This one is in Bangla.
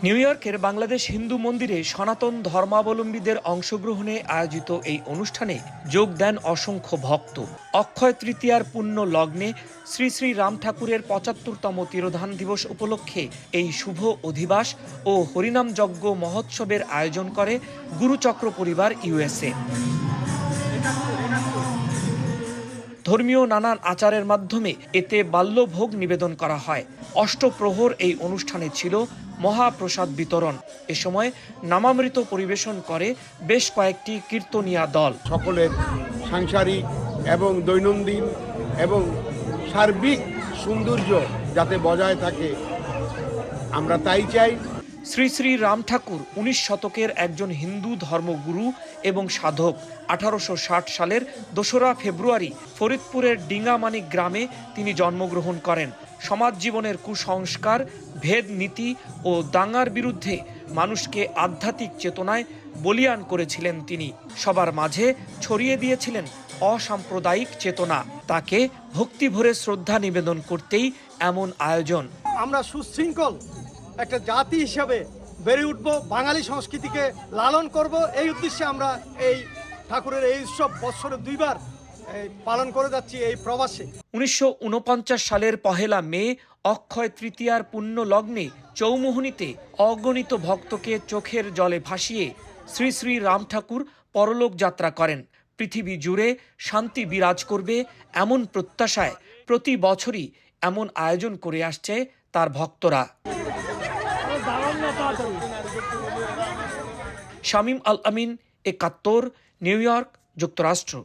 নিউ ইয়র্কের বাংলাদেশ হিন্দু মন্দিরে সনাতন ধর্মাবলম্বীদের অংশগ্রহণে আয়োজিত এই অনুষ্ঠানে যোগ দেন অসংখ্য ভক্ত। অক্ষয় তৃতীয়ার পুণ্য লগ্নে শ্রী শ্রী রাম ঠাকুরের ৭৫তম তিরোধান দিবস উপলক্ষে এই শুভ অধিবাস ও হরিনাম যজ্ঞ মহোৎসবের আয়োজন করে গুরুচক্র পরিবার ইউএসএ। ধর্মীয় নানান আচারের মাধ্যমে এতে বাল্যভোগ নিবেদন করা হয়। অষ্টপ্রহর এই অনুষ্ঠানে ছিল মহাপ্রসাদ বিতরণ। এ সময় নামামৃত পরিবেশন করে বেশ কয়েকটি কীর্তনিয়া দল। সকলের সাংসারিক এবং দৈনন্দিন এবং সার্বিক সৌন্দর্য যাতে বজায় থাকে, আমরা তাই চাই। শ্রী শ্রী রাম ঠাকুর ১৯ শতকের একজন হিন্দু ধর্মগুরু এবং সাধক। ১৮৬০ সালের ২রা ফেব্রুয়ারি ফরিদপুরের ডিঙ্গামানিক গ্রামে তিনি জন্মগ্রহণ করেন। সমাজ জীবনের কুসংস্কার, ভেদ নীতি ও দাঙ্গার বিরুদ্ধে মানুষকে আধ্যাত্মিক চেতনায় বলীয়ান করেছিলেন তিনি। সবার মাঝে ছড়িয়ে দিয়েছিলেন অসাম্প্রদায়িক চেতনা। তাকে ভক্তি ভরে শ্রদ্ধা নিবেদন করতেই এমন আয়োজন। আমরা সুশৃঙ্খল একটা জাতি হিসাবে বেড়ে উঠব, বাঙালি সংস্কৃতিকে লালন করব, এই উদ্দেশ্যে আমরা এই ঠাকুরের এই উৎসব বৎসরে ২বার পালন করে যাচ্ছি এই প্রবাসে। ১৯৪৯ সালের ১ মে অক্ষয় তৃতীয়ার পুণ্য লগ্নে চৌমুহনীতে অগণিত ভক্তকে চোখের জলে ভাসিয়ে শ্রী শ্রী রাম ঠাকুর পরলোক যাত্রা করেন। পৃথিবী জুড়ে শান্তি বিরাজ করবে এমন প্রত্যাশায় প্রতি বছরই এমন আয়োজন করে আসছে তার ভক্তরা। শামীম আল আমিন, ৭১, নিউ ইয়র্ক, যুক্তরাষ্ট্র।